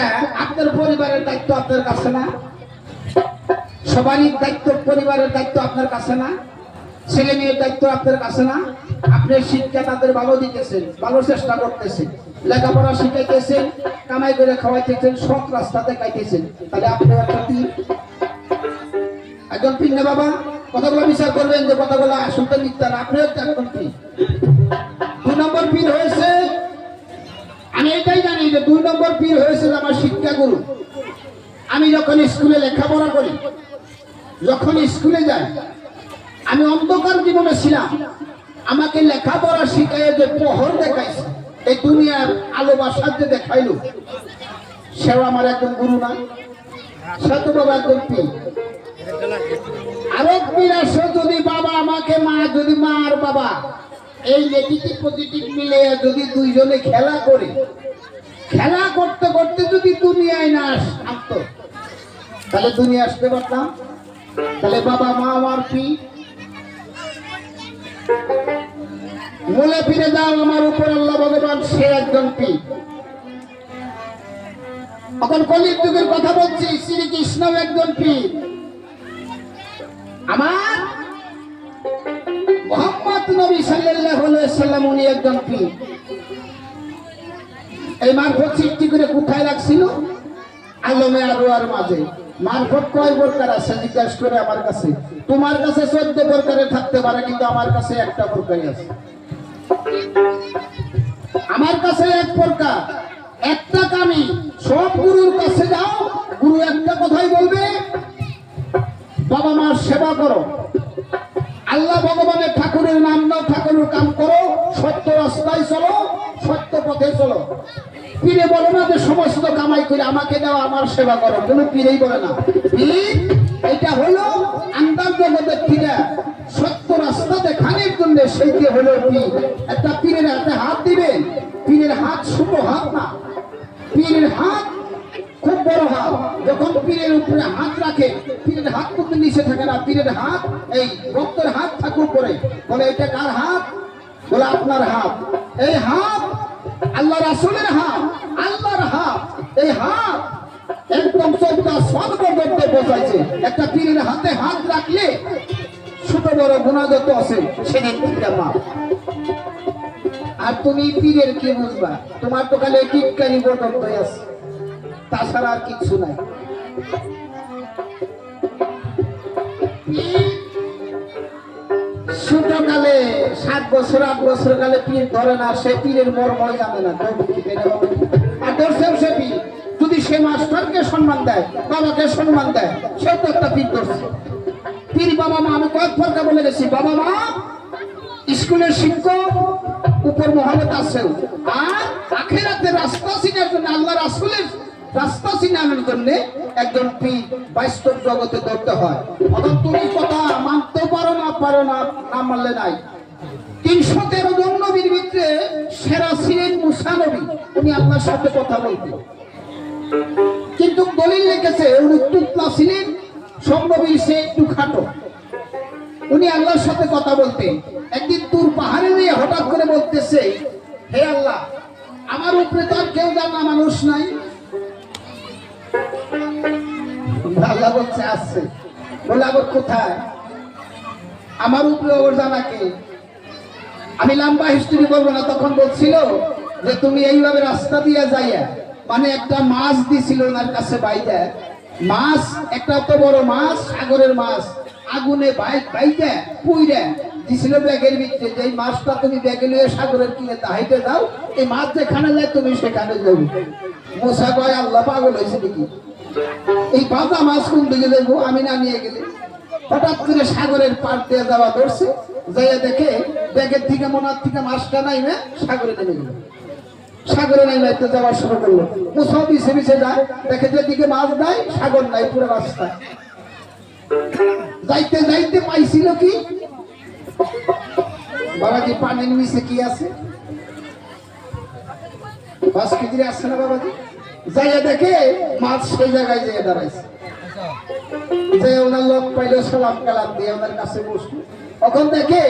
আচ্ছা, আপনার পরিবারের দায়িত্ব আপনার কাছে না? সবারই দায়িত্ব, পরিবারের দায়িত্ব আপনার কাছে না? ছেলে মেয়ের দায়িত্ব আপনার কাছে না? আপনি শিক্ষা তাদের ভালো দিতেছেন, ভালো চেষ্টা করতেছেন, লেখাপড়া শিখাইতেছেন, কামাই করে খাওয়াইতেছেন, সৎ রাস্তা দেখাইতেছেন, তাহলে আপনি একটা পীর। একজন পীর না বাবা? কথাগুলো বিচার করবেন যে কথাগুলো শুনতে মিথ্যা না। আপনিও একজন পীর। 2 নম্বর পীর হয়েছে, আমি এটাই জানি যে 2 নম্বর পীর হয়েছে আমার শিক্ষাগুরু। আমি যখন স্কুলে লেখাপড়া করি, যখন স্কুলে যাই, আমি অন্ধকার জীবনে ছিলাম, আমাকে লেখাপড়া শিখাইয়ে যে প্রহর দেখাইছে, এই দুনিয়ার আলো বাসার যে দেখাইলো, সেও আমার একজন গুরু না? সে তো বাবা একজন পীর। আরেক পীর আসে, যদি বাবা আমাকে, মা যদি, মা আর বাবা এই নেগেটিভ পজিটিভ মিলে যদি দুইজনে খেলা করে, খেলা করতে করতে যদি দুনিয়ায় না আসতো, তাহলে দুনিয়া আসতে পারতাম? তাহলে বাবা মা আমার পীর। মূলে ফিরে যাও, আমার উপর আল্লাহ ভগবান, সে একজন পীর। এখন কলির যুগের কথা বলছি, শ্রীকৃষ্ণ একজন পীর। আমার মুহাম্মদ নবী সাল্লাল্লাহু আলাইহি সাল্লাম উনি একজন পীর। এই মারফত সৃষ্টি করে কোথায় রাখছিল? আলমে আরওয়ার মাঝে। মারফত কয় প্রকার আছে জিজ্ঞাসা করে আমার কাছে। তোমার কাছে 14 প্রকারের থাকতে পারে, কিন্তু আমার কাছে একটা প্রকারই আছে। আমার কাছে এক প্রকার, একটা কামি। সব গুরুর কাছে যাও, গুরু একটা কথাই বলবে, বাবা মার সেবা করো, আল্লাহ ভগবানের ঠাকুরের নাম দাও, ঠাকুরের কাম করো, সত্য রাস্তায় চলো, সত্য পথে চলো। পীরে বলে না যে সমস্ত কামাই করে আমাকে দাও, আমার সেবা করো, কোনো পীরেই বলে না। পীর এটা হলো আন্দাজ জগতের থেকে সত্য রাস্তা দেখানোর জন্য, সেইটি হলো পীর। একটা পীরের হাতে হাত দিবেন, পীরের হাত ছোট হাত না, পীরের হাত খুব বড় হাত। যখন পীরের উপরে হাত রাখে, পীরের হাত কিন্তু নিচে থাকে না, পীরের হাত এই ভক্তের হাত ঠাকুর করে বলে, এটা কার হাত? বলে আপনার হাত। এই হাত আল্লাহ রাসূলের হাত, আল্লাহর হাত। এই হাত একদম 14টা স্বর্গ করতে বোঝাইছে। একটা পীরের হাতে হাত রাখলে ছোট বড় গুনাহ যত আছে সেদিন থেকে মাপ। আর তুমি পীরের কি বুঝবা? তোমার তো খালি টিটকারি বদল আছে, তাছাড়া আর কিছু নাই। ছোটকালে 7 বছর 8 বছর কালে পীর ধরে না, সে পীরের মর্মই জানে না। আর ধরছেও সে পীর। যদি সে মাস্টারকে সম্মান দেয়, বাবাকে সম্মান দেয়, সে তো একটা পীর ধরছে। পীর বাবা মা আমি কয়েক ফরকা বলে গেছি। বাবা মা স্কুলের শিক্ষক, উপর মহলত আছে। আর আখিরাতের রাস্তা চিনার জন্য, আল্লাহ রাসূলের রাস্তা চিনানোর জন্য একজন পীর বাস্তব জগতে ধরতে হয়। অথবা তুমি কথা মানতে পারো না, না মানলে নাই। 313 জন নবীর ভিতরে সেরা ছিলেন মুসা নবী। উনি আল্লাহর সাথে কথা বলতেন, কিন্তু দলিল লিখেছে উনি টুকলা ছিলেন, সব নবী সে একটু খাটো। উনি আল্লাহর সাথে কথা বলতেন। একদিন তুর পাহাড়ে নিয়ে হঠাৎ করে বলতেছে, হে আল্লাহ, আমার উপরে তো আর কেউ জানা মানুষ নাই। আল্লাহ বলছে আছে। বলে আবার কোথায়? আমার উপরে ওর জানা কে? আমি লম্বা হিস্ট্রি বলবো না। তখন বলছিল যে তুমি এইভাবে রাস্তা দিয়ে যাইয়া, মানে একটা মাছ দিছিল ওনার কাছে বাইরে, মাছ একটা তো বড় মাছ, সাগরের মাছ, আগুনে বাইরে পুইরে দিছিল ব্যাগের ভিতরে, যে এই মাছটা তুমি ব্যাগে নিয়ে সাগরের কিনে হাইটে দাও, এই মাছ যেখানে যায় তুমি সেখানে যাবো। মুসা কয় আল্লাহ পাগল হয়েছে নাকি, এই বাজা মাছ কোন দিকে যাবো, আমি না নিয়ে গেলে। হঠাৎ করে সাগরের পার দিয়ে যাওয়া ধরছে, যাইয়া দেখে ব্যাগের থেকে মনার থেকে মাছটা নাইমে সাগরে নেমে গেল। সাগরে নেমে যাওয়া শুরু করলো। মুসা পিছে পিছে যায়, দেখে যেদিকে মাছ নাই, সাগর নাই, পুরো রাস্তা। যাইতে যাইতে পাইছিল কি, বাবাজি পানির নিচে কি আছে? মাছ খিচড়ি আসছে না বাবাজি? যাইয়া দেখে মাছ সেই জায়গায় যেয়ে দাঁড়াইছে। যে ওনার লোক পাইলো, সালাম কালাম দিয়ে ওনার কাছে বসলো। তখন দেখে